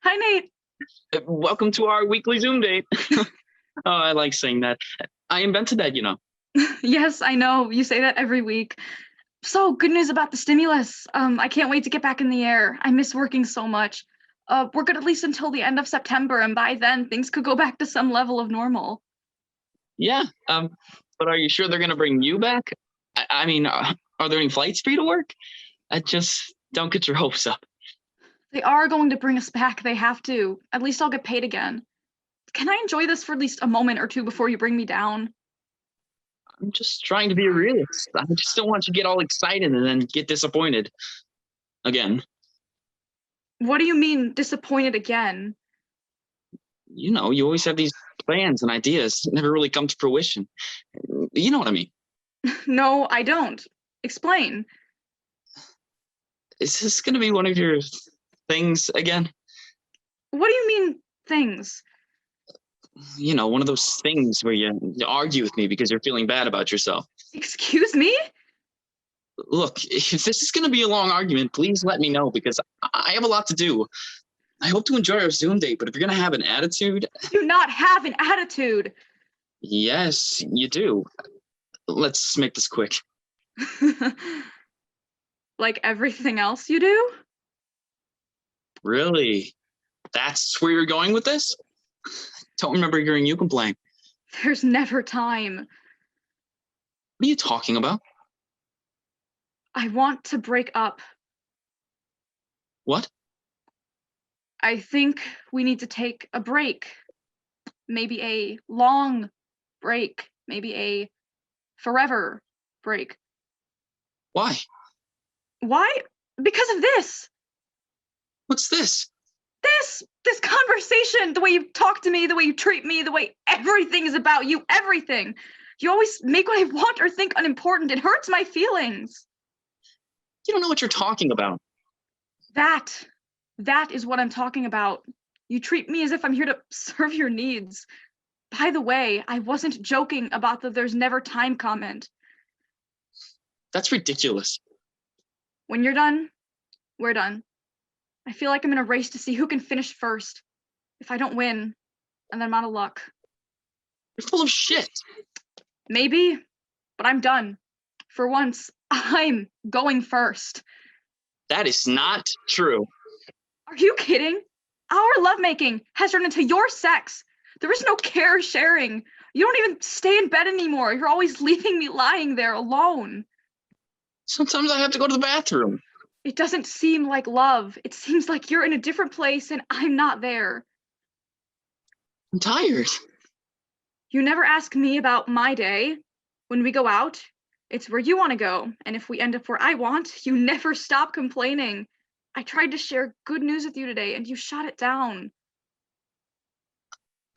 Hi, Nate. Welcome to our weekly Zoom date. Oh, I like saying that. I invented that, you know. Yes, I know. You say that every week. So, good news about the stimulus. I can't wait to get back in the air. I miss working so much. We're good at least until the end of September, and by then things could go back to some level of normal. Yeah. But are you sure they're gonna bring you back? I mean, are there any flights for you to work? I just don't get your hopes up. They are going to bring us back. They have to. At least I'll get paid again. Can I enjoy this for at least a moment or two before you bring me down? I'm just trying to be a realist. I just don't want you to get all excited and then get disappointed again. What do you mean, disappointed again? You know, you always have these plans and ideas that never really come to fruition. You know what I mean? No, I don't. Explain. Is this gonna be one of your things again? What do you mean, things? You know, one of those things where you argue with me because you're feeling bad about yourself. Excuse me? Look, if this is going to be a long argument, please let me know because I have a lot to do. I hope to enjoy our Zoom date, but if you're going to have an attitude. Do not have an attitude. Yes, you do. Let's make this quick. Like everything else you do? Really? That's where you're going with this? Don't remember hearing you complain. There's never time. What are you talking about? I want to break up. What? I think we need to take a break. Maybe a long break. Maybe a forever break. Why? Why? Because of this. What's this? This conversation, the way you talk to me, the way you treat me, the way everything is about you, everything. You always make what I want or think unimportant. It hurts my feelings. You don't know what you're talking about. That is what I'm talking about. You treat me as if I'm here to serve your needs. By the way, I wasn't joking about the there's never time comment. That's ridiculous. When you're done, we're done. I feel like I'm in a race to see who can finish first. If I don't win, and then I'm out of luck. You're full of shit. Maybe, but I'm done. For once, I'm going first. That is not true. Are you kidding? Our lovemaking has turned into your sex. There is no care sharing. You don't even stay in bed anymore. You're always leaving me lying there alone. Sometimes I have to go to the bathroom. It doesn't seem like love. It seems like you're in a different place and I'm not there. I'm tired. You never ask me about my day. When we go out, it's where you want to go. And if we end up where I want, you never stop complaining. I tried to share good news with you today and you shot it down.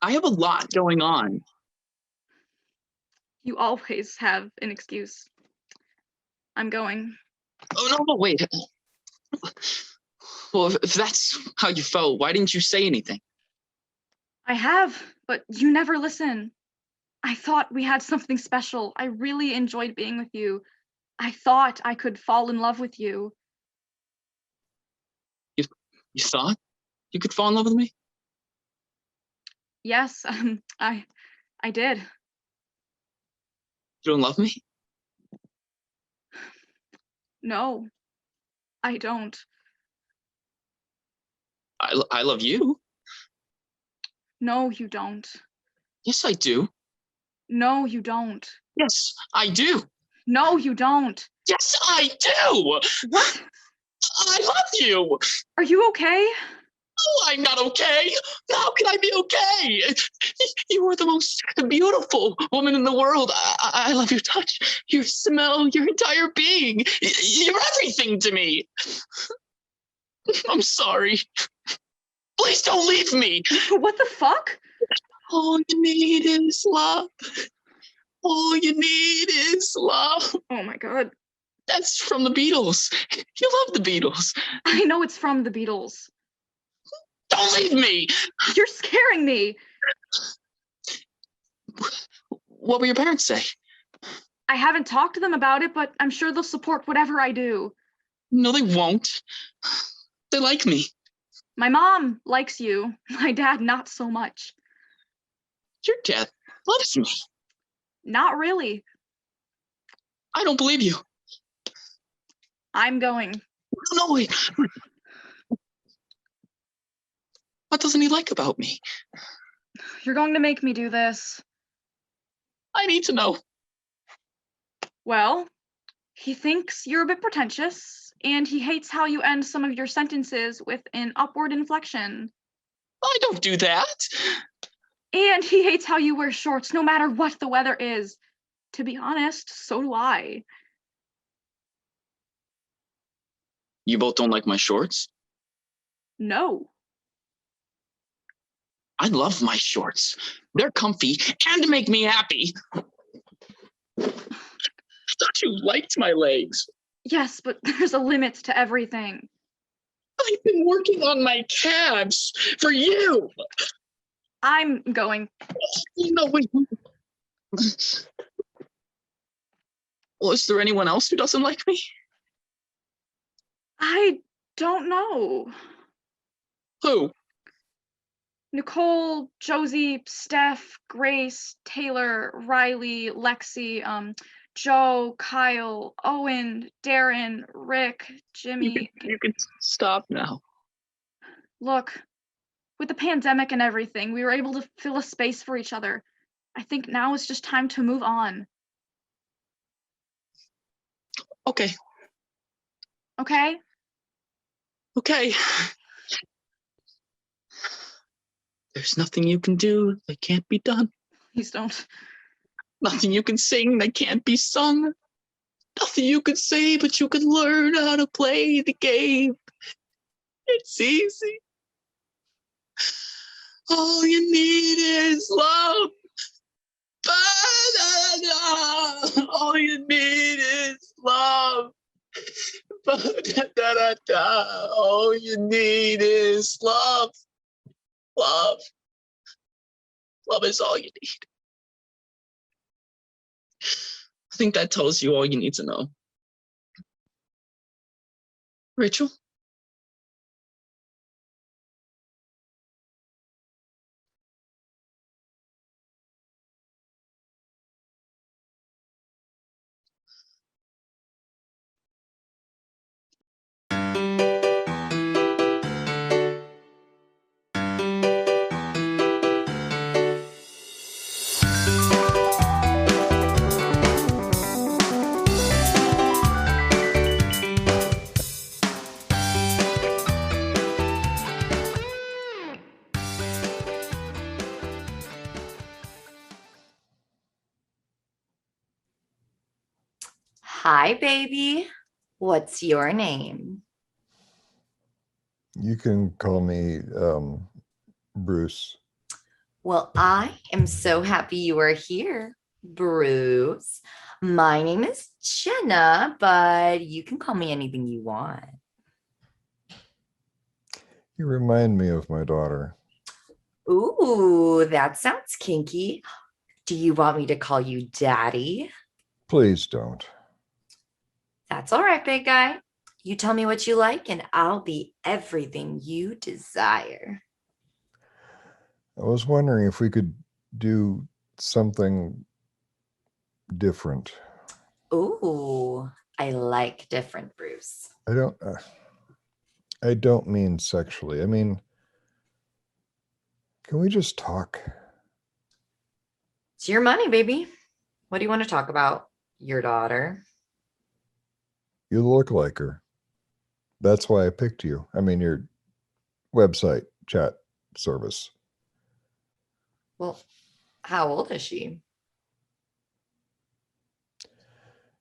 I have a lot going on. You always have an excuse. I'm going. Oh, no, wait. Well, if that's how you felt, why didn't you say anything? I have, but you never listen. I thought we had something special. I really enjoyed being with you. I thought I could fall in love with you. You thought you could fall in love with me? Yes, I did. You don't love me? No, I don't. I love you. No, you don't. Yes, I do. No, you don't. Yes, I do. No, you don't. Yes, I do. What? I love you. Are you okay? Oh, I'm not okay. How can I be okay? You are the most beautiful woman in the world. I love your touch, your smell, your entire being. You're everything to me. I'm sorry. Please don't leave me. What the fuck? All you need is love. All you need is love. Oh my God. That's from the Beatles. You love the Beatles. I know it's from the Beatles. Don't leave me. You're scaring me. What will your parents say? I haven't talked to them about it, but I'm sure they'll support whatever I do. No, they won't. They like me. My mom likes you. My dad, not so much. Your dad loves me. Not really. I don't believe you. I'm going. No, wait. What doesn't he like about me? You're going to make me do this. I need to know. Well, he thinks you're a bit pretentious, and he hates how you end some of your sentences with an upward inflection. I don't do that. And he hates how you wear shorts no matter what the weather is. To be honest, so do I. You both don't like my shorts? No. I love my shorts. They're comfy and make me happy. I thought you liked my legs. Yes, but there's a limit to everything. I've been working on my calves for you. I'm going. No, wait. Well, is there anyone else who doesn't like me? I don't know. Who? Nicole, Josie, Steph, Grace, Taylor, Riley, Lexi, Joe, Kyle, Owen, Darren, Rick, Jimmy. You can stop now. Look, with the pandemic and everything, we were able to fill a space for each other. I think now it's just time to move on. Okay. Okay? Okay. There's nothing you can do that can't be done. Please don't. Nothing you can sing that can't be sung. Nothing you can say, but you can learn how to play the game. It's easy. All you need is love. Ba-da-da. All you need is love. Ba-da-da-da-da. All you need is love. Love. Love is all you need. I think that tells you all you need to know. Rachel? Hi, baby. What's your name? You can call me Bruce. Well, I am so happy you are here, Bruce. My name is Jenna, but you can call me anything you want. You remind me of my daughter. Ooh, that sounds kinky. Do you want me to call you Daddy? Please don't. That's all right, big guy. You tell me what you like, and I'll be everything you desire. I was wondering if we could do something different. Ooh, I like different, Bruce. I don't mean sexually. I mean, can we just talk? It's your money, baby. What do you want to talk about? Your daughter? You look like her. That's why I picked you. I mean, your website chat service. Well, how old is she?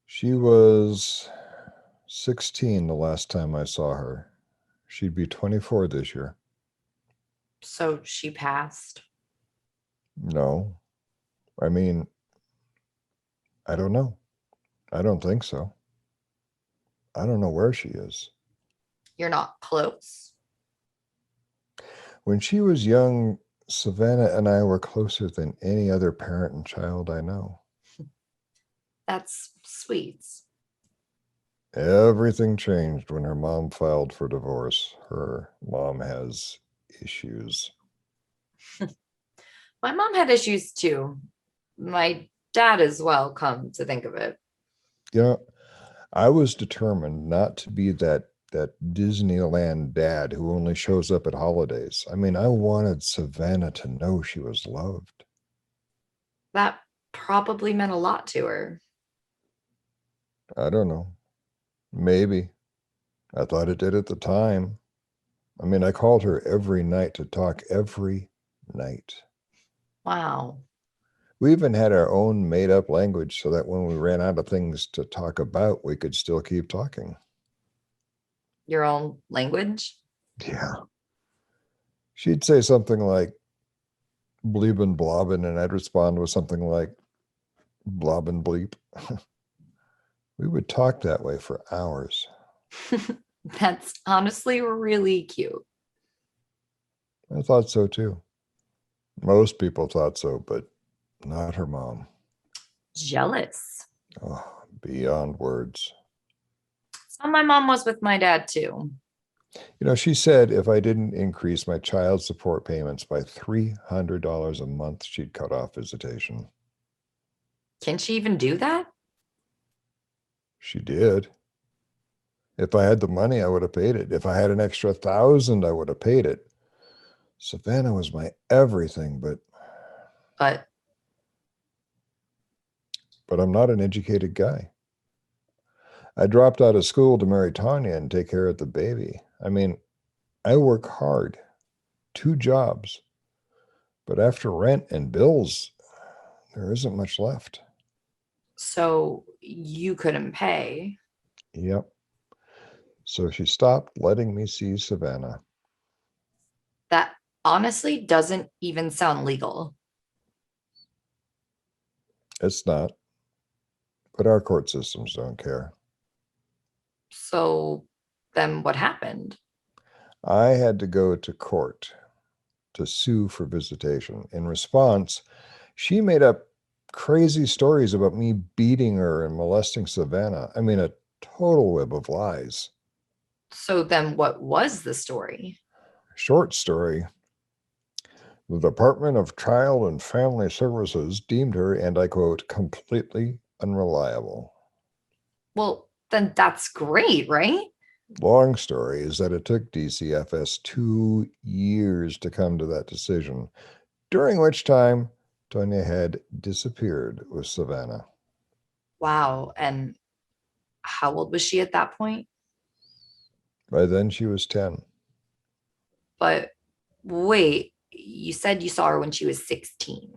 She was 16 the last time I saw her. She'd be 24 this year. So she passed. No. I mean, I don't know. I don't think so. I don't know where she is. You're not close. When she was young, Savannah and I were closer than any other parent and child I know. That's sweet. Everything changed when her mom filed for divorce. Her mom has issues. My mom had issues too. My dad as well, come to think of it. You know, I was determined not to be that Disneyland dad who only shows up at holidays. I mean, I wanted Savannah to know she was loved. That probably meant a lot to her. I don't know. Maybe. I thought it did at the time. I mean, I called her every night to talk every night. Wow. We even had our own made up language so that when we ran out of things to talk about, we could still keep talking. Your own language? Yeah. She'd say something like bleebin blobbin, and I'd respond with something like blobbin bleep. We would talk that way for hours. That's honestly really cute. I thought so too. Most people thought so, but not her mom. Jealous. Oh, beyond words. So my mom was with my dad too. You know, she said if I didn't increase my child support payments by $300 a month, she'd cut off visitation. Can she even do that? She did. If I had the money, I would have paid it. If I had an extra 1,000, I would have paid it. Savannah was my everything, but I'm not an educated guy. I dropped out of school to marry Tanya and take care of the baby. I mean, I work hard, 2 jobs, but after rent and bills, there isn't much left. So you couldn't pay. Yep. So she stopped letting me see Savannah. That honestly doesn't even sound legal. It's not, but our court systems don't care. So then what happened? I had to go to court to sue for visitation. In response, she made up crazy stories about me beating her and molesting Savannah. I mean, a total web of lies. So then what was the story? Short story. The Department of Child and Family Services deemed her, and I quote, completely unreliable. Well, then that's great, right? Long story is that it took DCFS 2 years to come to that decision, during which time Tonya had disappeared with Savannah. Wow. And how old was she at that point? By then she was 10. But wait, you said you saw her when she was 16.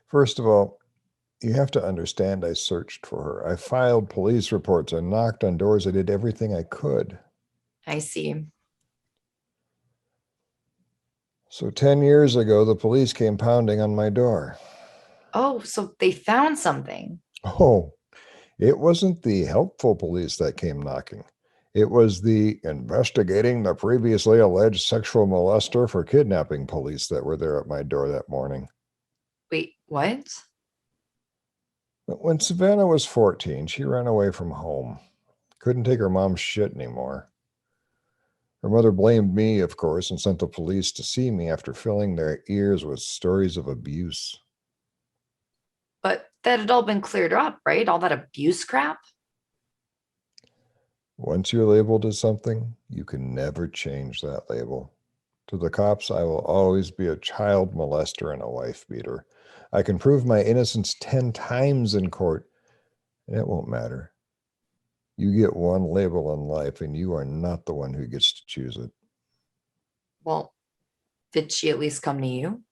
First of all, you have to understand I searched for her. I filed police reports. I knocked on doors. I did everything I could. I see. So 10 years ago, the police came pounding on my door. Oh, so they found something. Oh, it wasn't the helpful police that came knocking. It was the investigating the previously alleged sexual molester for kidnapping police that were there at my door that morning. Wait, what? When Savannah was 14, she ran away from home. Couldn't take her mom's shit anymore. Her mother blamed me, of course, and sent the police to see me after filling their ears with stories of abuse. But that had all been cleared up, right? All that abuse crap? Once you're labeled as something, you can never change that label. To the cops, I will always be a child molester and a wife beater. I can prove my innocence 10 times in court, and it won't matter. You get one label in life, and you are not the one who gets to choose it. Well, did she at least come to you?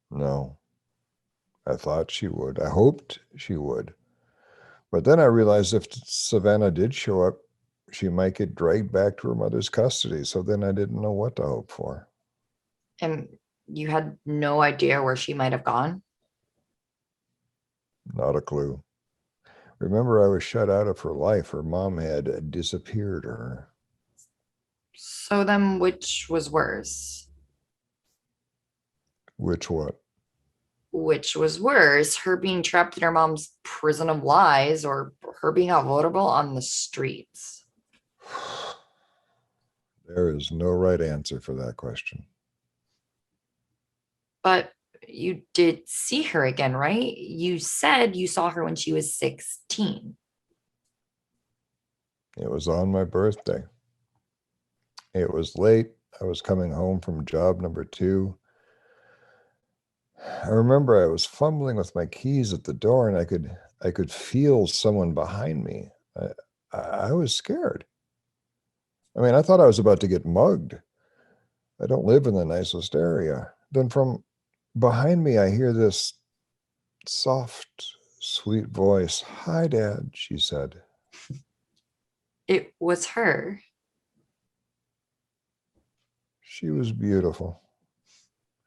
No. I thought she would. I hoped she would. But then I realized if Savannah did show up, she might get dragged back to her mother's custody. So then I didn't know what to hope for. And you had no idea where she might have gone? Not a clue. Remember, I was shut out of her life. Her mom had disappeared her. So then which was worse? Which what? Which was worse, her being trapped in her mom's prison of lies or her being vulnerable on the streets? There is no right answer for that question. But you did see her again, right? You said you saw her when she was 16. It was on my birthday. It was late. I was coming home from job number 2. I remember I was fumbling with my keys at the door, and I could feel someone behind me. I was scared. I mean, I thought I was about to get mugged. I don't live in the nicest area. Then from behind me, I hear this soft, sweet voice. "Hi, Dad," she said. It was her. She was beautiful.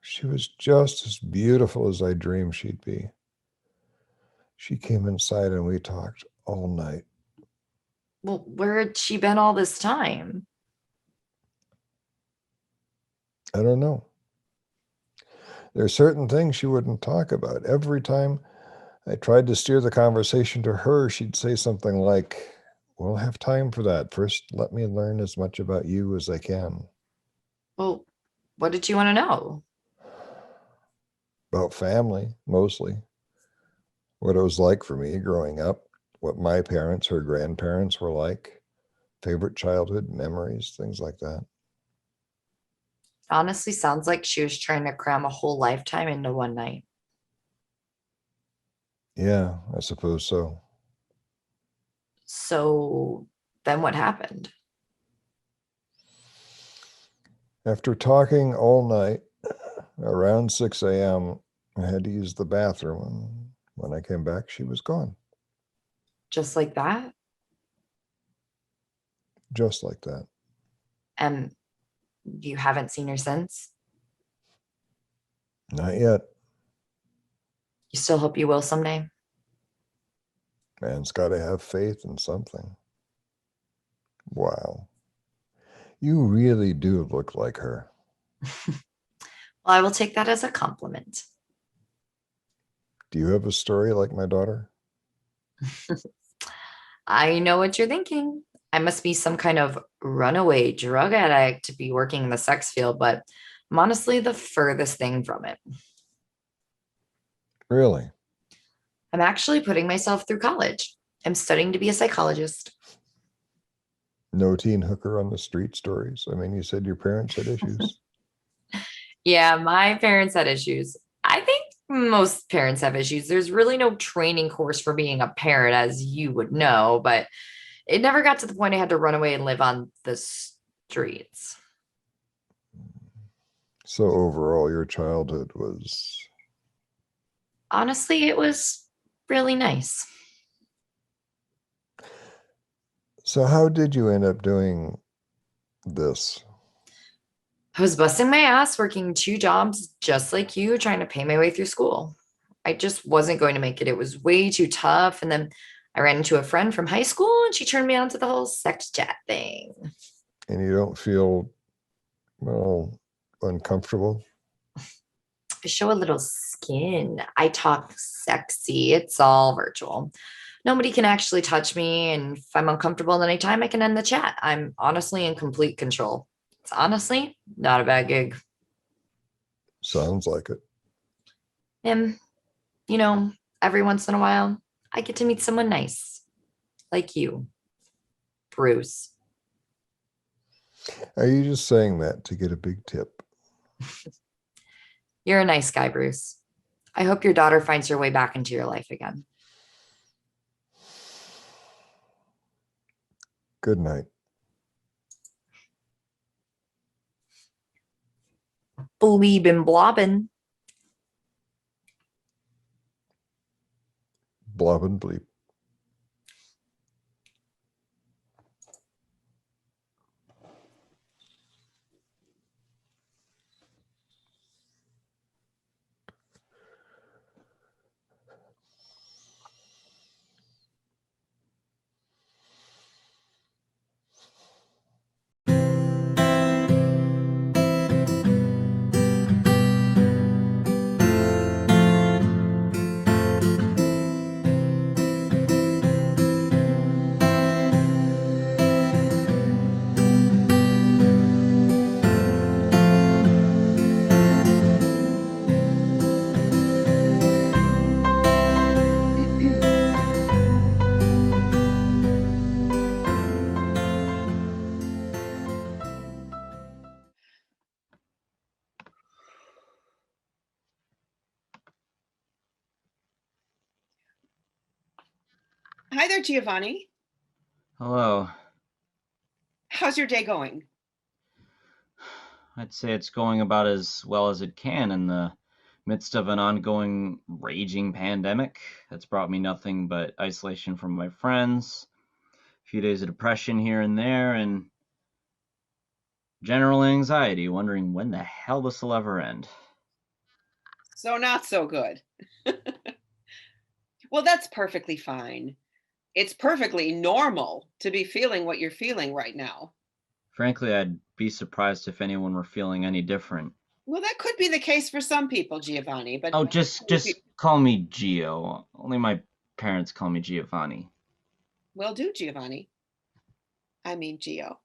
She was just as beautiful as I dreamed she'd be. She came inside and we talked all night. Well, where had she been all this time? I don't know. There are certain things she wouldn't talk about. Every time I tried to steer the conversation to her, she'd say something like, "We'll have time for that. First, let me learn as much about you as I can." Well, what did you want to know? About family, mostly. What it was like for me growing up, what my parents, her grandparents were like, favorite childhood memories, things like that. Honestly, sounds like she was trying to cram a whole lifetime into one night. Yeah, I suppose so. So then what happened? After talking all night, around 6 a.m., I had to use the bathroom. And when I came back, she was gone. Just like that? Just like that. And you haven't seen her since? Not yet. You still hope you will someday? Man's got to have faith in something. Wow. You really do look like her. Well, I will take that as a compliment. Do you have a story like my daughter? I know what you're thinking. I must be some kind of runaway drug addict to be working in the sex field, but I'm honestly the furthest thing from it. Really? I'm actually putting myself through college. I'm studying to be a psychologist. No teen hooker on the street stories? I mean, you said your parents had issues. Yeah, my parents had issues. I think most parents have issues. There's really no training course for being a parent, as you would know, but it never got to the point I had to run away and live on the streets. So overall, your childhood was... Honestly, it was really nice. So how did you end up doing this? I was busting my ass working 2 jobs just like you, trying to pay my way through school. I just wasn't going to make it. It was way too tough. And then I ran into a friend from high school and she turned me on to the whole sex chat thing. And you don't feel, well, uncomfortable? I show a little skin. I talk sexy. It's all virtual. Nobody can actually touch me. And if I'm uncomfortable at any time, I can end the chat. I'm honestly in complete control. It's honestly not a bad gig. Sounds like it. And, every once in a while, I get to meet someone nice, like you, Bruce. Are you just saying that to get a big tip? You're a nice guy, Bruce. I hope your daughter finds her way back into your life again. Good night. Bleebin blobbin. Blob and bleep. Hi there, Giovanni. Hello. How's your day going? I'd say it's going about as well as it can in the midst of an ongoing raging pandemic that's brought me nothing but isolation from my friends, a few days of depression here and there, and general anxiety, wondering when the hell this will ever end. So not so good. Well, that's perfectly fine. It's perfectly normal to be feeling what you're feeling right now. Frankly, I'd be surprised if anyone were feeling any different. Well, that could be the case for some people, Giovanni, but Oh, just call me Gio. Only my parents call me Giovanni. will do, Giovanni. I mean, Gio.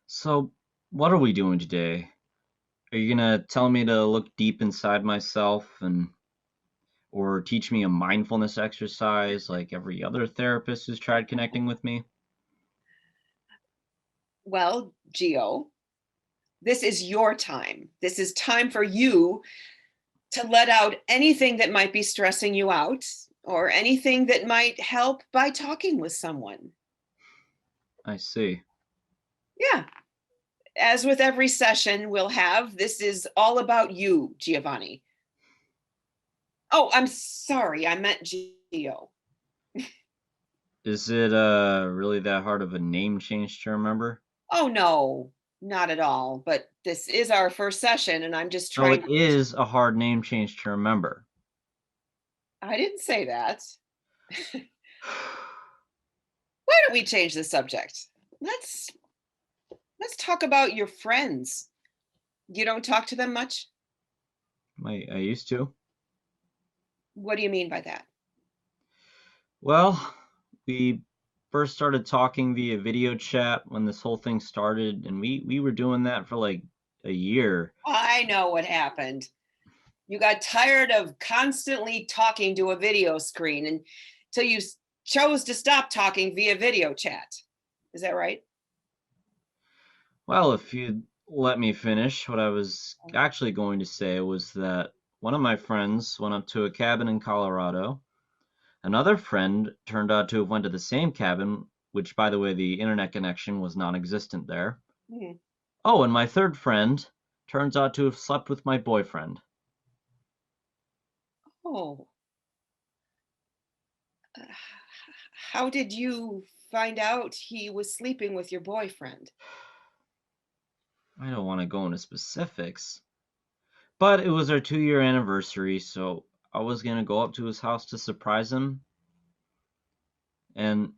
So, what are we doing today? Are you gonna tell me to look deep inside myself or teach me a mindfulness exercise like every other therapist who's tried connecting with me? Well, Gio, this is your time. This is time for you to let out anything that might be stressing you out or anything that might help by talking with someone. I see. Yeah. As with every session we'll have, this is all about you, Giovanni. Oh, I'm sorry. I meant Gio. Is it really that hard of a name change to remember? Oh, no, not at all. But this is our first session, and I'm just So trying it is a hard name change to remember. I didn't say that. Why don't we change the subject? Let's talk about your friends. You don't talk to them much? I used to. What do you mean by that? Well, we first started talking via video chat when this whole thing started, and we were doing that for like a year. I know what happened. You got tired of constantly talking to a video screen until you chose to stop talking via video chat. Is that right? Well, if you'd let me finish, what I was actually going to say was that one of my friends went up to a cabin in Colorado. Another friend turned out to have went to the same cabin, which, by the way, the internet connection was non-existent there. Mhm. Oh, and my third friend turns out to have slept with my boyfriend. Oh. How did you find out he was sleeping with your boyfriend? I don't want to go into specifics, but it was our 2-year anniversary, so I was going to go up to his house to surprise him. And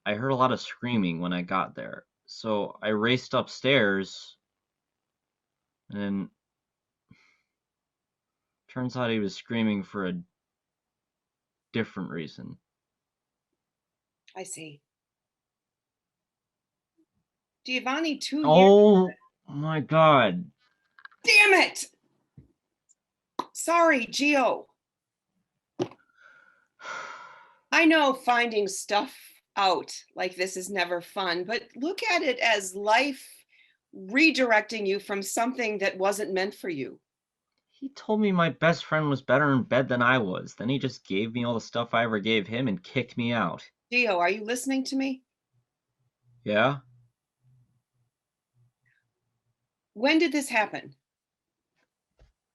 I heard a lot of screaming when I got there. So I raced upstairs, and turns out he was screaming for a different reason. I see. Giovanni, 2 years. Oh my God. Damn it! Sorry, Gio. I know finding stuff out like this is never fun, but look at it as life redirecting you from something that wasn't meant for you. He told me my best friend was better in bed than I was. Then he just gave me all the stuff I ever gave him and kicked me out. Gio, are you listening to me? Yeah? When did this happen?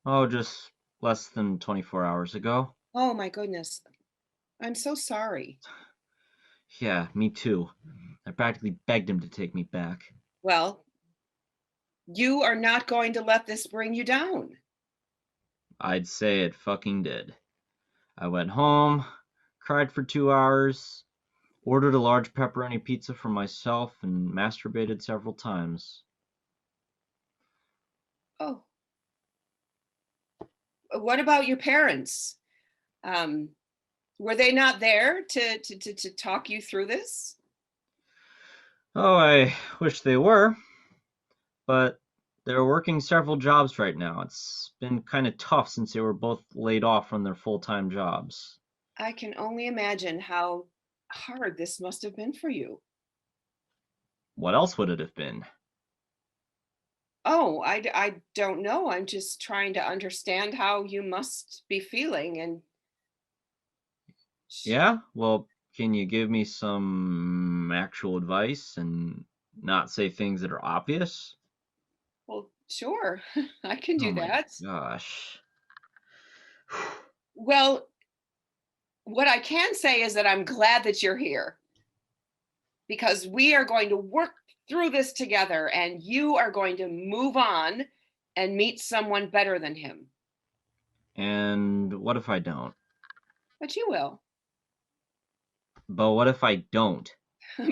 Oh, just less than 24 hours ago. Oh my goodness. I'm so sorry. Yeah, me too. I practically begged him to take me back. Well, you are not going to let this bring you down. I'd say it fucking did. I went home, cried for 2 hours, ordered a large pepperoni pizza for myself, and masturbated several times. Oh. What about your parents? Were they not there to talk you through this? Oh, I wish they were, but they're working several jobs right now. It's been kind of tough since they were both laid off from their full-time jobs. I can only imagine how hard this must have been for you. What else would it have been? Oh, I don't know. I'm just trying to understand how you must be feeling. And Yeah? Well, can you give me some actual advice and not say things that are obvious? Well, sure, I can Oh do my that. gosh. Well, what I can say is that I'm glad that you're here because we are going to work through this together and you are going to move on and meet someone better than him. And what if I don't? But you will. But what if I don't?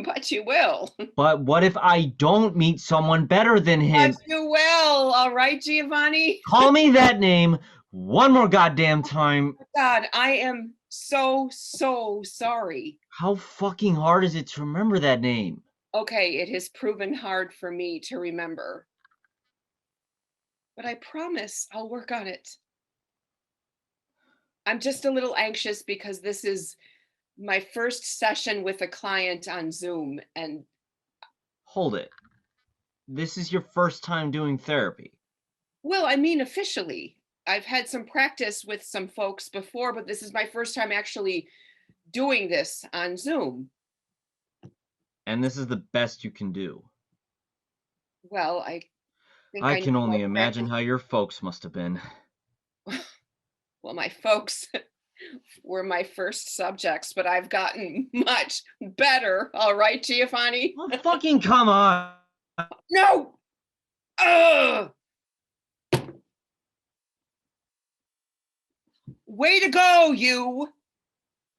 But you will. But what if I don't meet someone better than him? But you will. All right, Giovanni. Call me that name one more goddamn time. God, I am so sorry. How fucking hard is it to remember that name? Okay, it has proven hard for me to remember. But I promise I'll work on it. I'm just a little anxious because this is my first session with a client on Zoom. And Hold it. This is your first time doing therapy. well, I mean, officially, I've had some practice with some folks before, but this is my first time actually doing this on Zoom. And this is the best you can do. Well, I think I can need only more imagine practice. how your folks must have been. Well, my folks were my first subjects, but I've gotten much better. All right, Giovanni? Well, fucking come on. No! Ugh! Way to go, you!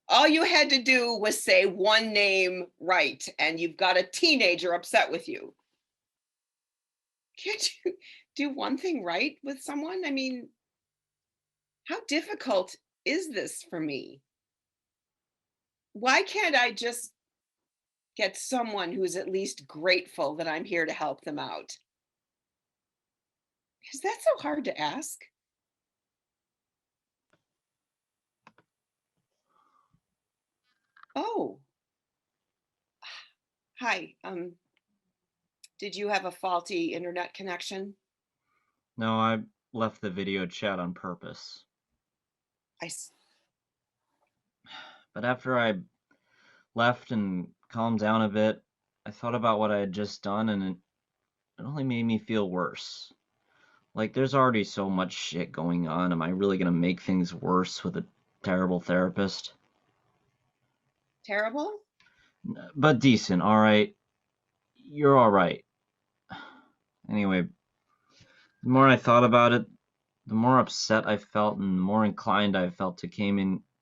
All you had to do was say one name right, and you've got a teenager upset with you. Can't you do one thing right with someone? I mean, how difficult is this for me? Why can't I just get someone who's at least grateful that I'm here to help them out? Is that so hard to ask? Oh, hi. Did you have a faulty internet connection? No, I left the video chat on purpose. But after I left and calmed down a bit, I thought about what I had just done, and it only made me feel worse. Like, there's already so much shit going on. Am I really gonna make things worse with a terrible therapist? Terrible? But decent, alright? You're alright. Anyway, the more I thought about it, the more upset I felt and the more inclined I felt to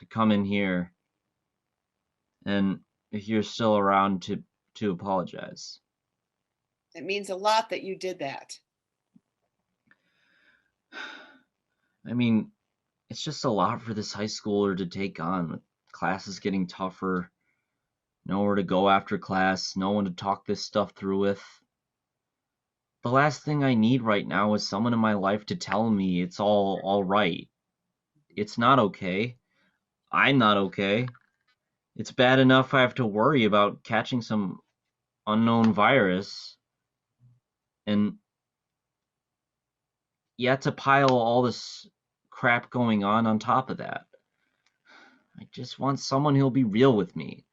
come in here. And if you're still around to apologize. It means a lot that you did that. I mean, it's just a lot for this high schooler to take on, with classes getting tougher, nowhere to go after class, no one to talk this stuff through with. The last thing I need right now is someone in my life to tell me it's all right. It's not okay. I'm not okay. It's bad enough I have to worry about catching some unknown virus, and yet to pile all this crap going on top of that. I just want someone who'll be real with me.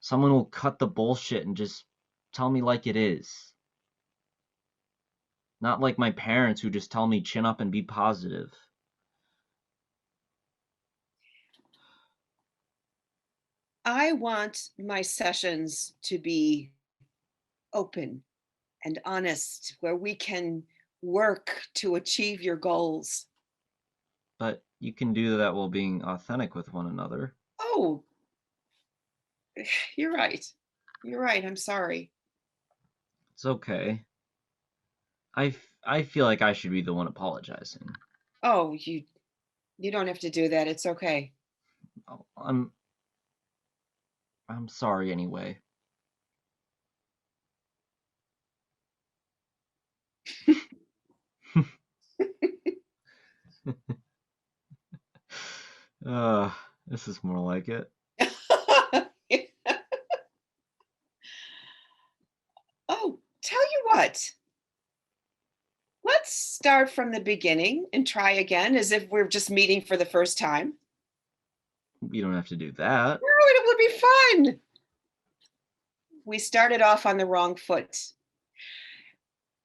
Someone who'll cut the bullshit and just tell me like it is. Not like my parents who just tell me chin up and be positive. I want my sessions to be open and honest, where we can work to achieve your goals. But you can do that while being authentic with one another. Oh, you're right. You're right. I'm sorry. It's okay. I feel like I should be the one apologizing. Oh, you don't have to do that. It's okay. Oh, I'm sorry anyway. This is more like it. Oh, tell you what. Let's start from the beginning and try again as if we're just meeting for the first time. You don't have to do that. No, it would be fun. We started off on the wrong foot.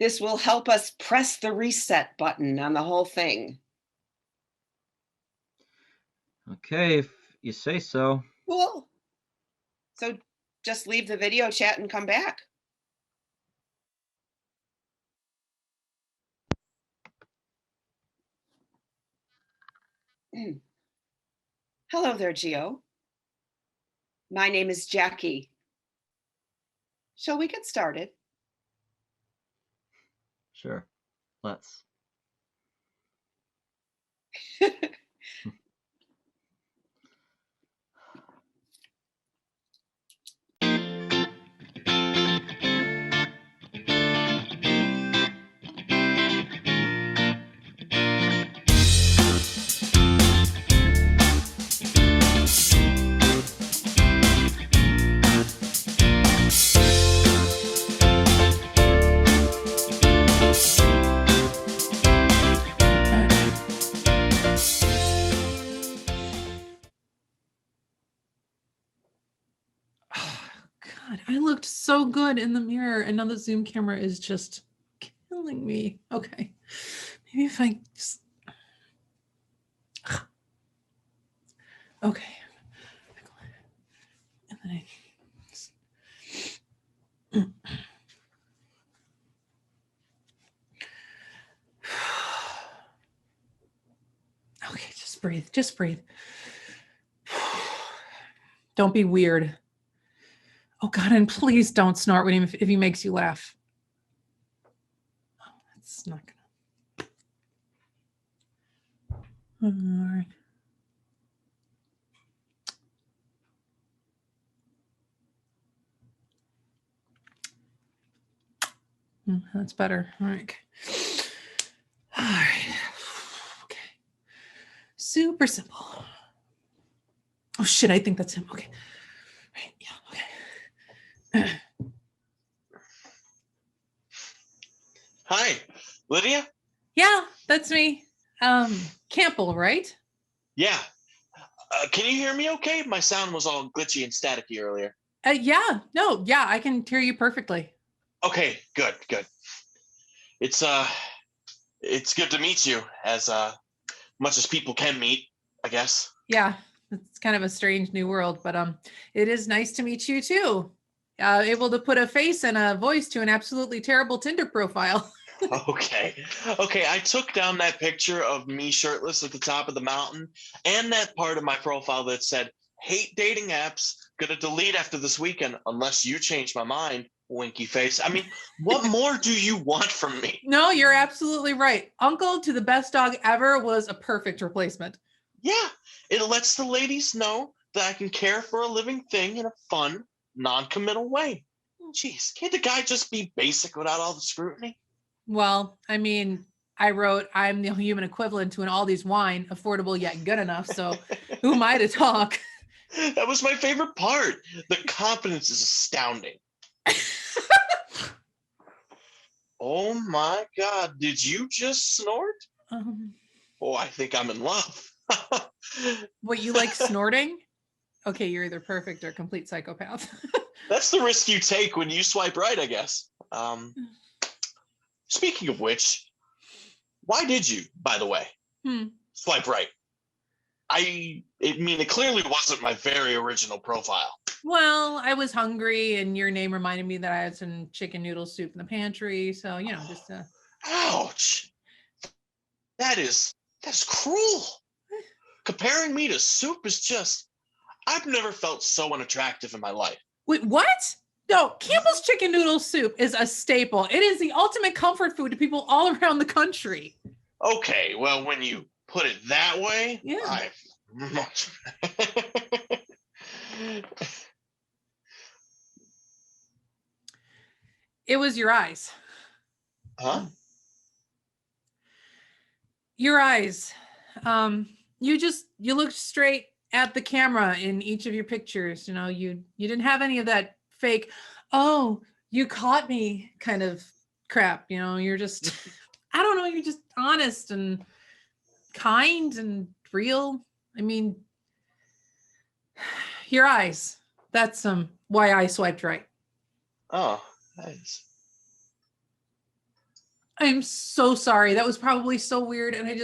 This will help us press the reset button on the whole thing. Okay, if you say so. Cool. So just leave the video chat and come back. Hello there, Gio. My name is Jackie. Shall we get started? Sure. Let's. God, I looked so good in the mirror, and now the Zoom camera is just killing me. Okay, maybe if I just... Okay. And then okay, just breathe. Just breathe. Don't be weird. Oh God, and please don't snort with him if he makes you laugh. Oh, that's not gonna. All right. That's better. All right. All right. Okay. Super simple. Oh shit, I think that's him. Okay. Right. Yeah. Okay. Hi, Lydia? Yeah, that's me. Campbell, right? Yeah. Can you hear me okay? My sound was all glitchy and staticky earlier. Yeah, no, yeah, I can hear you perfectly. Okay, good. It's good to meet you, as much as people can meet, I guess. Yeah, it's kind of a strange new world, but it is nice to meet you too. Able to put a face and a voice to an absolutely terrible Tinder profile. Okay, I took down that picture of me shirtless at the top of the mountain and that part of my profile that said, hate dating apps, gonna delete after this weekend unless you change my mind, winky face. I mean, what more do you want from me? No, you're absolutely right. Uncle to the best dog ever was a perfect replacement. Yeah, it lets the ladies know that I can care for a living thing in a fun, non-committal way. Jeez, can't the guy just be basic without all the scrutiny? Well, I mean, I wrote, I'm the human equivalent to an Aldi's wine, affordable yet good enough. So who am I to talk? That was my favorite part. The confidence is astounding. Oh my God, did you just snort? Oh, I think I'm in love. What, you like snorting? Okay, you're either perfect or complete psychopath. That's the risk you take when you swipe right, I guess. Speaking of which, why did you, by the way, swipe right? I mean, it clearly wasn't my very original profile. Well, I was hungry and your name reminded me that I had some chicken noodle soup in the pantry. So, you know, just Ouch. That's cruel. Comparing me to soup is just, I've never felt so unattractive in my life. Wait, what? No, Campbell's chicken noodle soup is a staple. It is the ultimate comfort food to people all around the country. Okay, well, when you put it that way, yeah. It was your eyes. Huh? Your eyes. You looked straight at the camera in each of your pictures. You know, you didn't have any of that fake, oh, you caught me kind of crap. You know, you're just, I don't know, you're just honest and kind and real. I mean, Your eyes. That's why I swiped right. Oh, nice. I'm so sorry. That was probably so weird, and I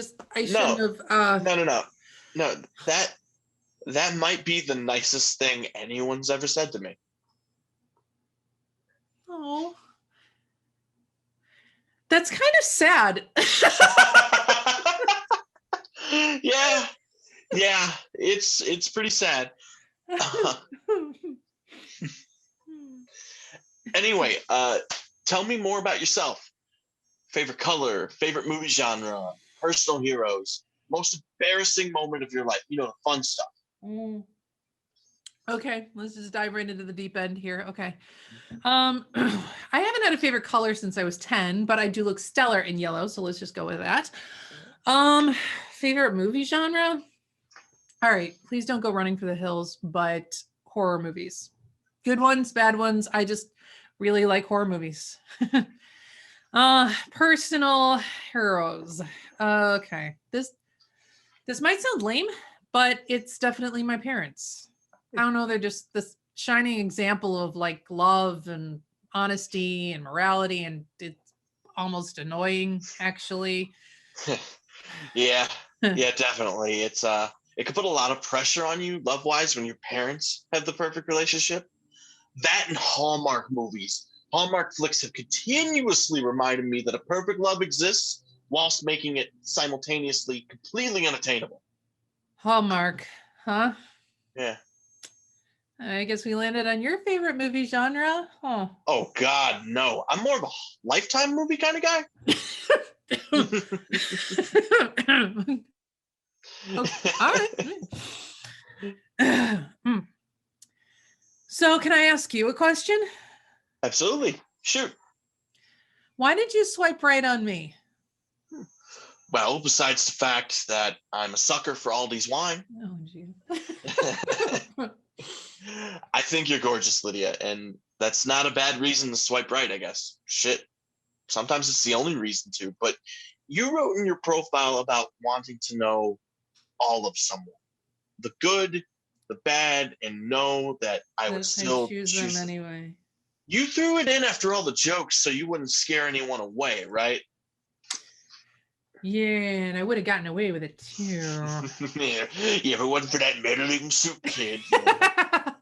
shouldn't have. No. That might be the nicest thing anyone's ever said to me. Oh, that's kind of sad. Yeah, it's pretty sad. Anyway, tell me more about yourself. Favorite color, favorite movie genre, personal heroes, most embarrassing moment of your life. The fun stuff. Okay, let's just dive right into the deep end here. Okay. I haven't had a favorite color since I was 10, but I do look stellar in yellow, so let's just go with that. Favorite movie genre? All right, please don't go running for the hills, but horror movies. Good ones, bad ones. I just really like horror movies. Personal heroes. Okay. This might sound lame, but it's definitely my parents. I don't know, they're just this shining example of like love and honesty and morality, and it's almost annoying actually. Yeah, definitely. It could put a lot of pressure on you love-wise when your parents have the perfect relationship. That and Hallmark movies. Hallmark flicks have continuously reminded me that a perfect love exists whilst making it simultaneously completely unattainable. Hallmark, huh? Yeah. I guess we landed on your favorite movie genre. Huh. Oh God, no. I'm more of a Lifetime movie kind of guy. Okay, all right. So can I ask you a question? Absolutely. Shoot. Why did you swipe right on me? Well, besides the fact that I'm a sucker for Aldi's wine. Oh, geez. I think you're gorgeous, Lydia, and that's not a bad reason to swipe right, I guess. Shit. Sometimes it's the only reason to, but you wrote in your profile about wanting to know all of someone. The good, the bad, and know that I would still choose them anyway. You threw it in after all the jokes so you wouldn't scare anyone away, right? Yeah, and I would have gotten away with it too. Yeah, if it wasn't for that meddling soup kid.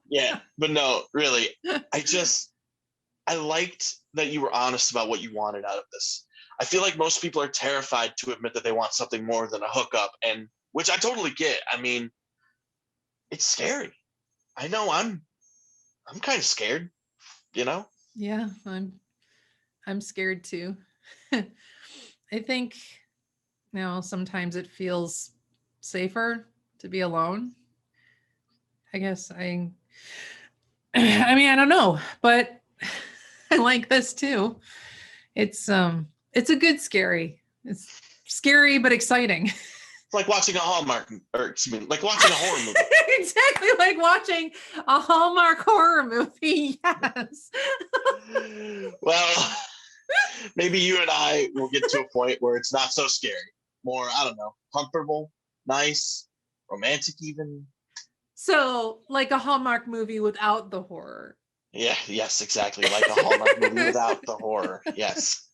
Yeah, but no, really. I liked that you were honest about what you wanted out of this. I feel like most people are terrified to admit that they want something more than a hookup, and which I totally get. I mean, it's scary. I know I'm kind of scared, Yeah, I'm scared too. I think sometimes it feels safer to be alone. I guess I mean, I don't know, but I like this too. It's a good scary. It's scary but exciting. It's like watching a like watching a horror movie. Exactly, like watching a Hallmark horror movie. Yes. Well, maybe you and I will get to a point where it's not so scary. More, I don't know, comfortable, nice, romantic even. So, like a Hallmark movie without the horror. Yeah, yes, exactly. Like a Hallmark movie without the horror. Yes.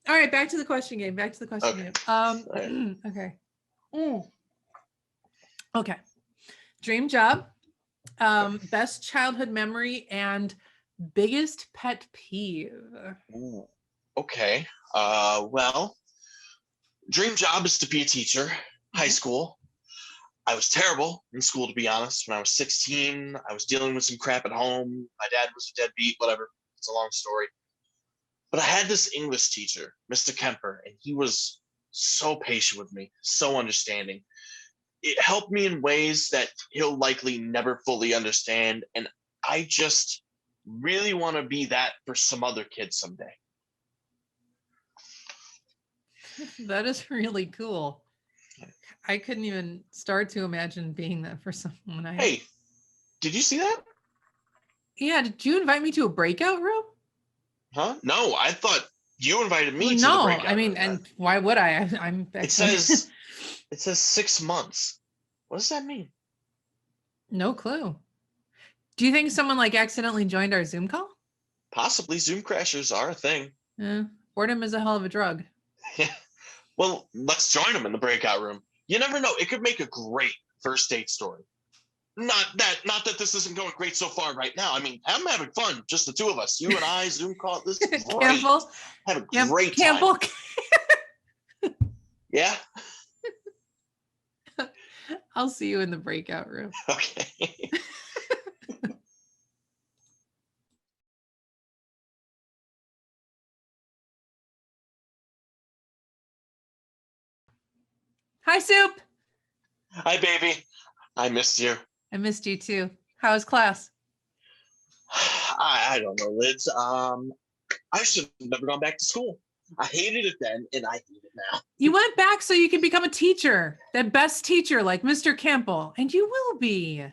All right, back to the question game. Right. Okay. Okay. Dream job, best childhood memory, and biggest pet peeve. Ooh, okay. Well, dream job is to be a teacher. High school. I was terrible in school, to be honest. When I was 16, I was dealing with some crap at home. My dad was a deadbeat, whatever. It's a long story. But I had this English teacher, Mr. Kemper, and he was so patient with me, so understanding. It helped me in ways that he'll likely never fully understand. And I just really want to be that for some other kids someday. That is really cool. I couldn't even start to imagine being that for someone. Hey, did you see that? Yeah, did you invite me to a breakout room? Huh? No, I thought you invited me to the No, breakout I mean, room. and why would I? I'm It actually says 6 months. What does that mean? no clue. Do you think someone like accidentally joined our Zoom call? Possibly Zoom crashers are a thing. Yeah, boredom is a hell of a drug. Yeah. Well, let's join them in the breakout room. You never know. It could make a great first date story. Not that this isn't going great so far right now. I mean, I'm having fun. Just the two of us. You and I, Zoom call. This is great. Campbell, Have a great Campbell. time. Yeah. I'll see you in the breakout room. Okay. Hi, Soup. Hi, baby. I missed you. I missed you too. How was class? I don't know, Liz. I should have never gone back to school. I hated it then, and I hate it now. You went back so you can become a teacher, the best teacher like Mr. Campbell, and you will be.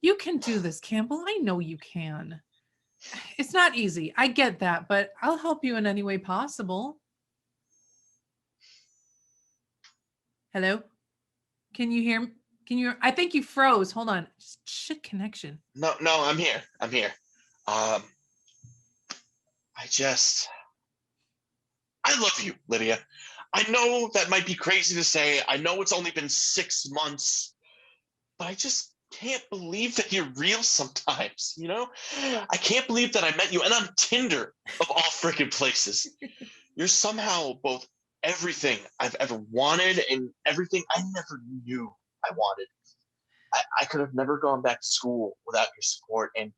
You can do this, Campbell. I know you can. It's not easy. I get that, but I'll help you in any way possible. Hello? Can you hear me? I think you froze. Hold on. Shit connection. No, I'm here. I love you, Lydia. I know that might be crazy to say. I know it's only been 6 months, but I just can't believe that you're real sometimes, you know? I can't believe that I met you and on Tinder of all freaking places. You're somehow both everything I've ever wanted and everything I never knew I wanted. I could have never gone back to school without your support, and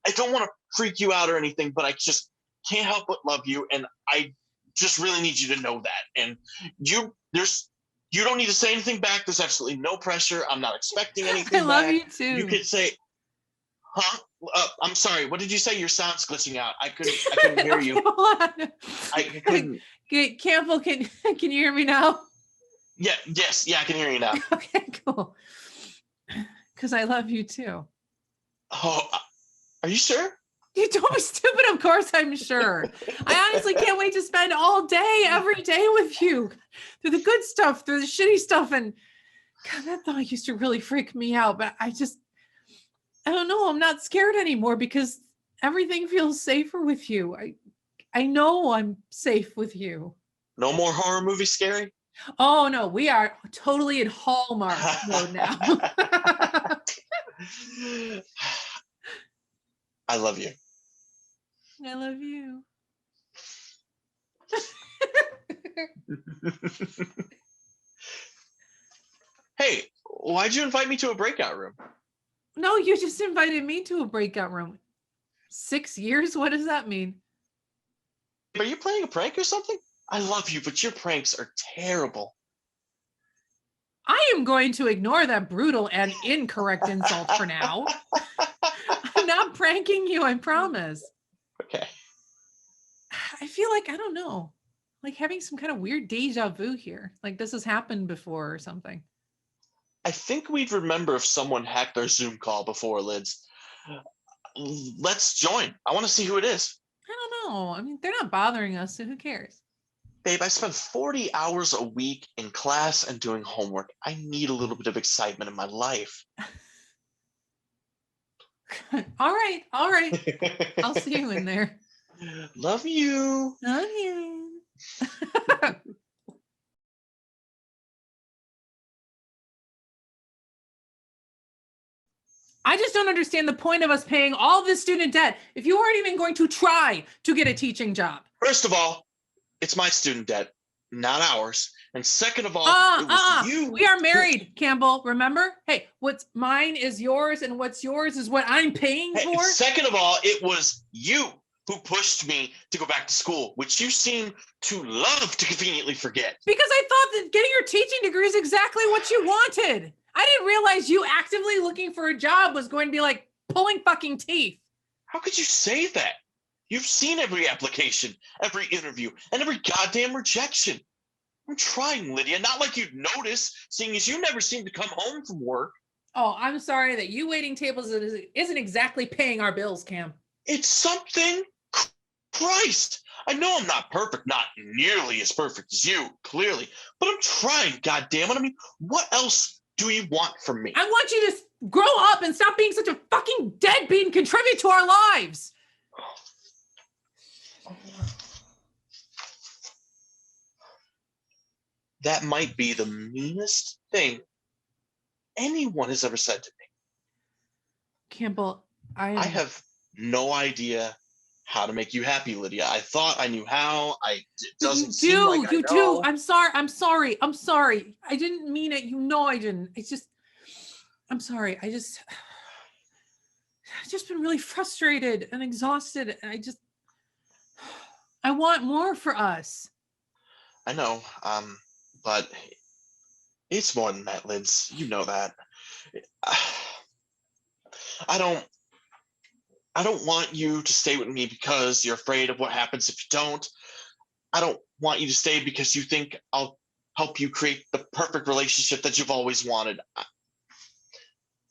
I don't want to freak you out or anything, but I just can't help but love you, and I just really need you to know that. And you don't need to say anything back. There's absolutely no pressure. I'm not expecting anything I love back. you too. You could say, huh? I'm sorry. What did you say? Your sound's glitching out. I couldn't hear you. Hold on. I couldn't. Campbell, can you hear me now? Yeah. Yes. Yeah. I can hear you now. Okay, cool. Because I love you too. Oh, are you sure? You don't be stupid. Of course I'm sure. I honestly can't wait to spend all day, every day with you. Through the good stuff, through the shitty stuff. And God, that thought used to really freak me out. But I don't know. I'm not scared anymore because everything feels safer with you. I know I'm safe with you. No more horror movie scary? Oh no, we are totally in Hallmark mode now. I love you. I love you. Hey, why'd you invite me to a breakout room? No, you just invited me to a breakout room. 6 years? What does that mean? Are you playing a prank or something? I love you, but your pranks are terrible. I am going to ignore that brutal and incorrect insult for now. I'm not pranking you, I promise. Okay. I feel like, I don't know, like having some kind of weird deja vu here. Like this has happened before or something. I think we'd remember if someone hacked our Zoom call before, Lids. Let's join. I want to see who it is. I don't know. I mean, they're not bothering us, so who cares? Babe, I spend 40 hours a week in class and doing homework. I need a little bit of excitement in my life. All right. I'll see you in there. Love you. Love you. I just don't understand the point of us paying all this student debt if you aren't even going to try to get a teaching job. First of all, it's my student debt, not ours. And second of all, it was you. We are married, Campbell. Remember? Hey, what's mine is yours, and what's yours is what I'm paying for. Second of all, it was you who pushed me to go back to school, which you seem to love to conveniently forget. Because I thought that getting your teaching degree is exactly what you wanted. I didn't realize you actively looking for a job was going to be like pulling fucking teeth. How could you say that? You've seen every application, every interview, and every goddamn rejection. I'm trying, Lydia, not like you'd notice, seeing as you never seem to come home from work. Oh, I'm sorry that you waiting tables isn't exactly paying our bills, Cam. It's something Christ! I know I'm not perfect, not nearly as perfect as you, clearly, but I'm trying, goddammit. I mean, what else do you want from me? I want you to grow up and stop being such a fucking deadbeat and contribute to our lives. That might be the meanest thing anyone has ever said to me. Campbell, I have no idea how to make you happy, Lydia. I thought I knew how. It doesn't seem like I know. I'm sorry. I didn't mean it. You know I didn't. I'm sorry. I've just been really frustrated and exhausted. And I want more for us. I know, but it's more than that, Liz. You know that. I don't want you to stay with me because you're afraid of what happens if you don't. I don't want you to stay because you think I'll help you create the perfect relationship that you've always wanted.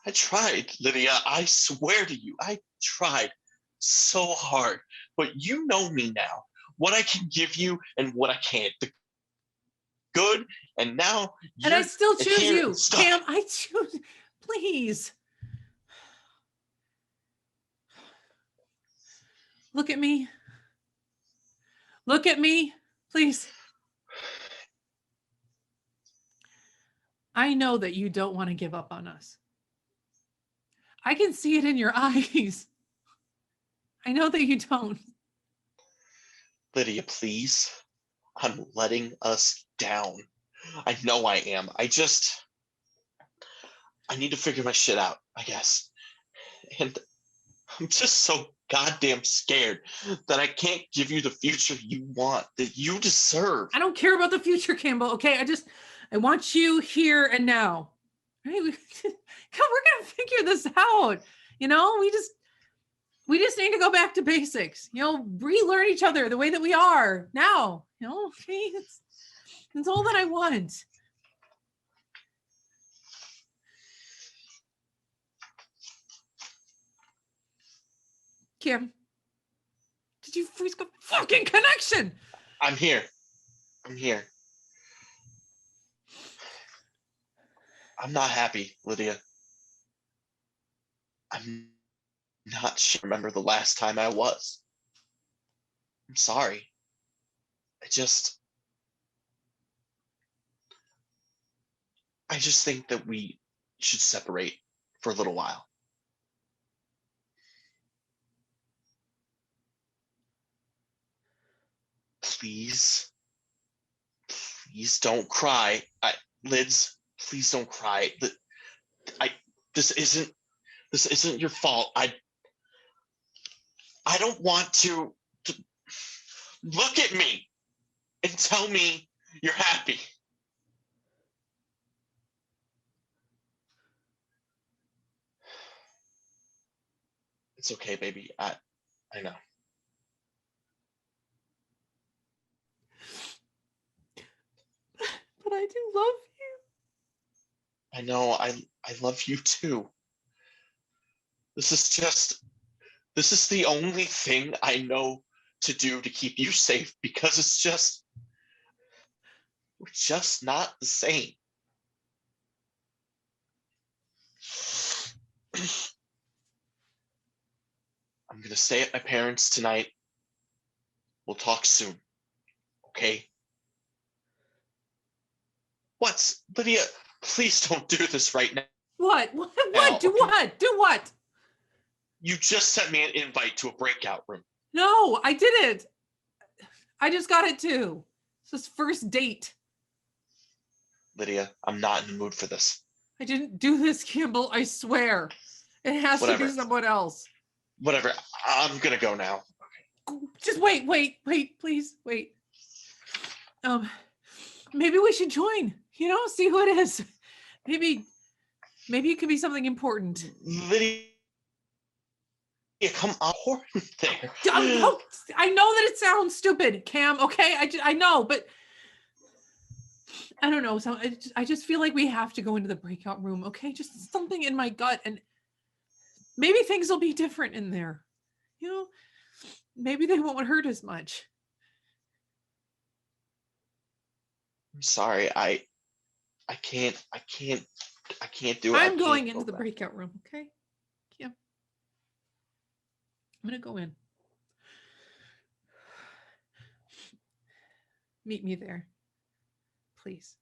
I tried, Lydia. I swear to you, I tried so hard. But you know me now, what I can give you and what I can't. The good, and now and I still choose you, stuck. Cam. I choose. Please. Look at me. Look at me, please. I know that you don't want to give up on us. I can see it in your eyes. I know that you don't. Lydia, please. I'm letting us down. I know I am. I need to figure my shit out, I guess. And I'm just so goddamn scared that I can't give you the future you want, that you deserve. I don't care about the future, Campbell. Okay, I want you here and now. Right? We're gonna figure this out. You know, we just need to go back to basics. You know, relearn each other the way that we are now. You know, okay, that's all that I want. Kim, did you freeze the fucking connection? I'm here. I'm not happy, Lydia. I'm not sure. Remember the last time I was. I'm sorry. I just think that we should separate for a little while. Please don't cry. Lids, please don't cry. This isn't your fault. I don't want to look at me and tell me you're happy. It's okay, baby. I know. But I do love you. I know. I love you too. This is the only thing I know to do to keep you safe, because we're just not the same. I'm gonna stay at my parents' tonight. We'll talk soon. Okay? Lydia, please don't do this right now. What? Now, Do okay. what? Do what? You just sent me an invite to a breakout room. No, I didn't. I just got it too. It's this first date. Lydia, I'm not in the mood for this. I didn't do this, Campbell. I swear. It has to be someone else. Whatever. I'm gonna go now. Just wait, please, wait. Maybe we should join. You know, see who it is. Maybe it could be something important. Lydia, come on there. I know that it sounds stupid, Cam. Okay, I know, but I don't know. So I just feel like we have to go into the breakout room. Okay, just something in my gut, and maybe things will be different in there. You know, maybe they won't hurt as much. I'm sorry. I can't do it. I I'm going can't into go the back. breakout room, okay? Yeah. I'm gonna go in. Meet me there, please.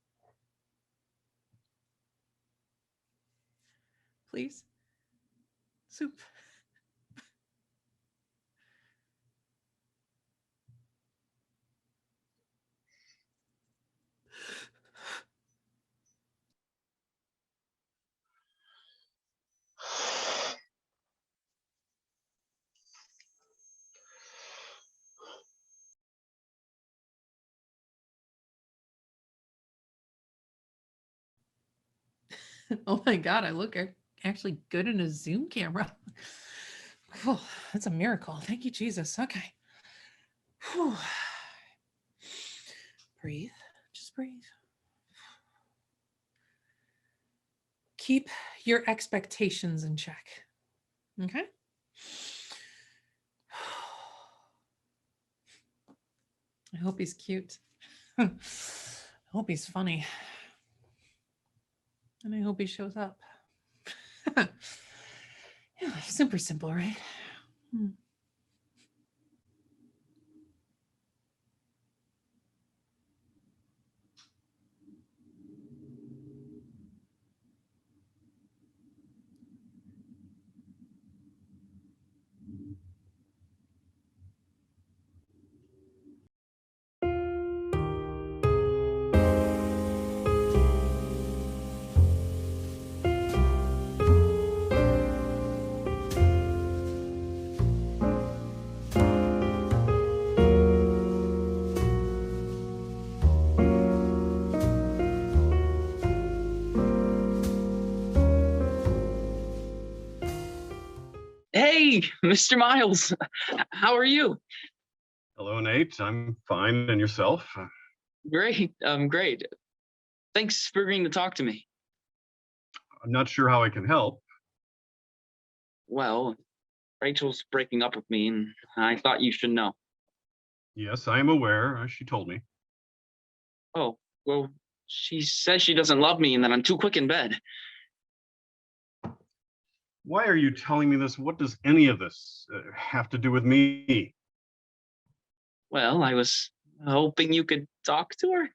Please? Soup. Oh my God, I look actually good in a Zoom camera. Oh, that's a miracle. Thank you, Jesus. Okay. Whew. Breathe. Just breathe. Keep your expectations in check. Okay? I hope he's cute. I hope he's funny. And I hope he shows up. Yeah, super simple, right? Hey, Mr. Miles, how are you? Hello, Nate. I'm fine. And yourself? Great, great. Thanks for agreeing to talk to me. I'm not sure how I can help. Well, Rachel's breaking up with me, and I thought you should know. Yes, I am aware. She told me. Oh, well, she says she doesn't love me and that I'm too quick in bed. Why are you telling me this? What does any of this have to do with me? Well, I was hoping you could talk to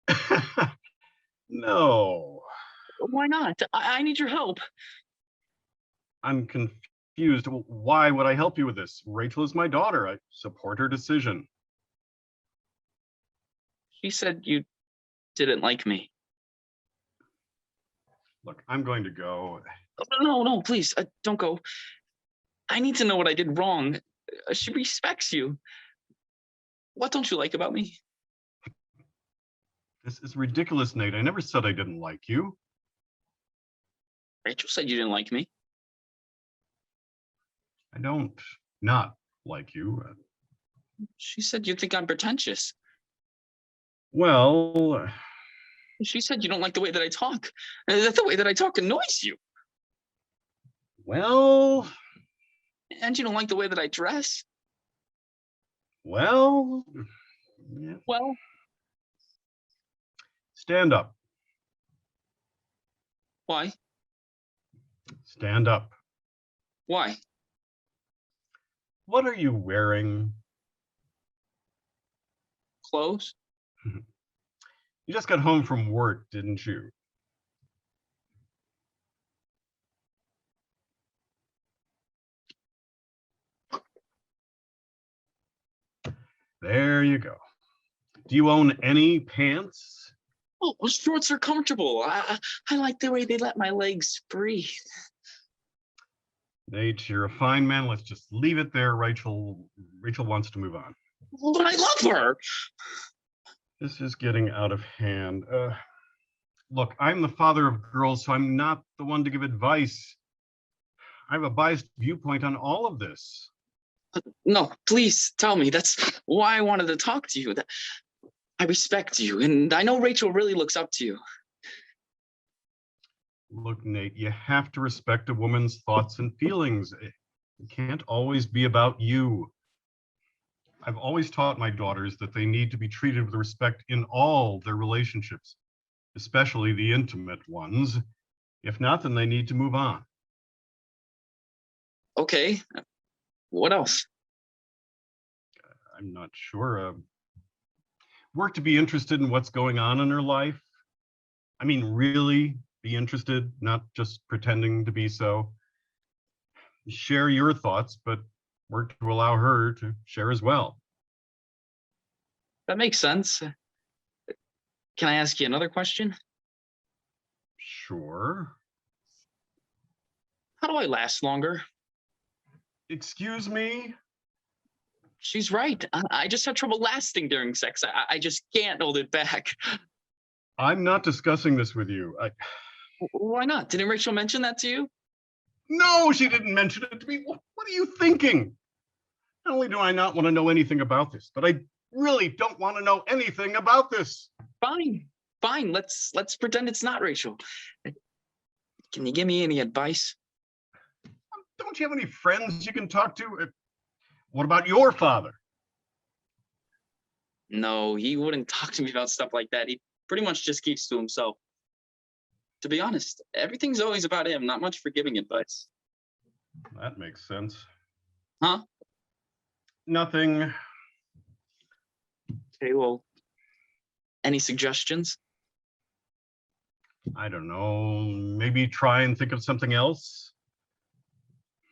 her. No. Why not? I need your help. I'm confused. Why would I help you with this? Rachel is my daughter. I support her decision. She said you didn't like me. Look, I'm going to go. No, please, don't go. I need to know what I did wrong. She respects you. What don't you like about me? This is ridiculous, Nate. I never said I didn't like you. Rachel said you didn't like me. I don't not like you. She said you think I'm pretentious. Well, She said you don't like the way that I talk. That the way that I talk annoys you. well, And you don't like the way that I dress. well, yeah. Well, Stand up. why? Stand up. Why? What are you wearing? Clothes? You just got home from work, didn't you? There you go. Do you own any pants? Oh, shorts are comfortable. I like the way they let my legs breathe. Nate, you're a fine man. Let's just leave it there. Rachel wants to move on. But I love her. This is getting out of hand. Look, I'm the father of girls, so I'm not the one to give advice. I have a biased viewpoint on all of this. No, please tell me. That's why I wanted to talk to you. That I respect you, and I know Rachel really looks up to you. Look, Nate, you have to respect a woman's thoughts and feelings. It can't always be about you. I've always taught my daughters that they need to be treated with respect in all their relationships, especially the intimate ones. If not, then they need to move on. Okay. What else? I'm not sure. Work to be interested in what's going on in her life. I mean, really be interested, not just pretending to be so. Share your thoughts, but work to allow her to share as well. That makes sense. Can I ask you another question? Sure. How do I last longer? Excuse me? She's right. I just have trouble lasting during sex. I just can't hold it back. I'm not discussing this with you. Why not? Didn't Rachel mention that to you? No, she didn't mention it to me. What are you thinking? Not only do I not want to know anything about this, but I really don't want to know anything about this. Fine. Let's pretend it's not Rachel. Can you give me any advice? Don't you have any friends you can talk to? What about your father? No, he wouldn't talk to me about stuff like that. He pretty much just keeps to himself. To be honest, everything's always about him, not much for giving advice. That makes sense. Huh? Nothing. Okay, well, any suggestions? I don't know. Maybe try and think of something else.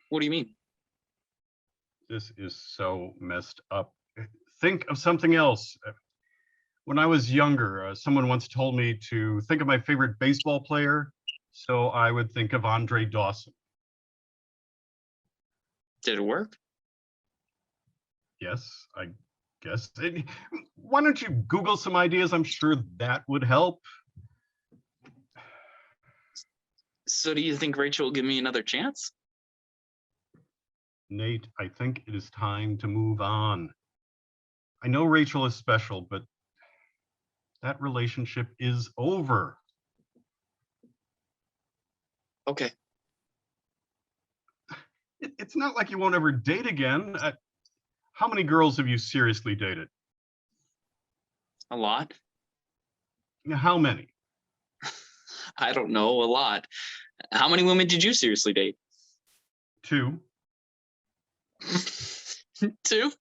What do you mean? This is so messed up. Think of something else. When I was younger, someone once told me to think of my favorite baseball player, so I would think of Andre Dawson. Did it work? Yes, I guess. Why don't you Google some ideas? I'm sure that would help. So do you think Rachel will give me another chance? Nate, I think it is time to move on. I know Rachel is special, but that relationship is over. Okay. It's not like you won't ever date again. How many girls have you seriously dated? A lot? How many? I don't know, a lot. How many women did you seriously date? 2. 2?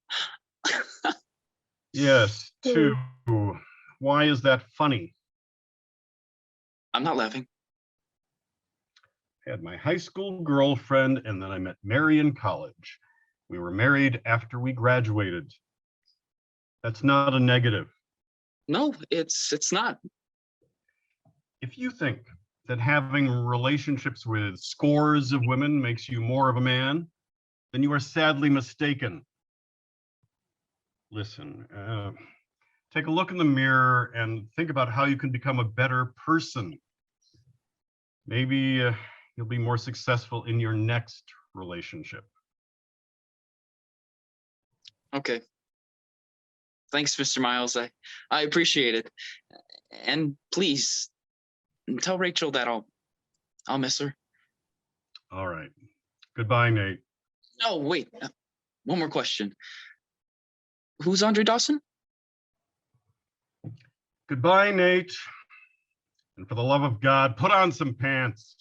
Yes, 2. Why is that funny? I'm not laughing. I had my high school girlfriend, and then I met Mary in college. We were married after we graduated. That's not a negative. No, it's not. If you think that having relationships with scores of women makes you more of a man, then you are sadly mistaken. Listen, take a look in the mirror and think about how you can become a better person. Maybe you'll be more successful in your next relationship. Okay. Thanks, Mr. Miles. I appreciate it. And please tell Rachel that I'll miss her. All right. Goodbye, Nate. No, wait. One more question. Who's Andre Dawson? Goodbye, Nate. And for the love of God, put on some pants.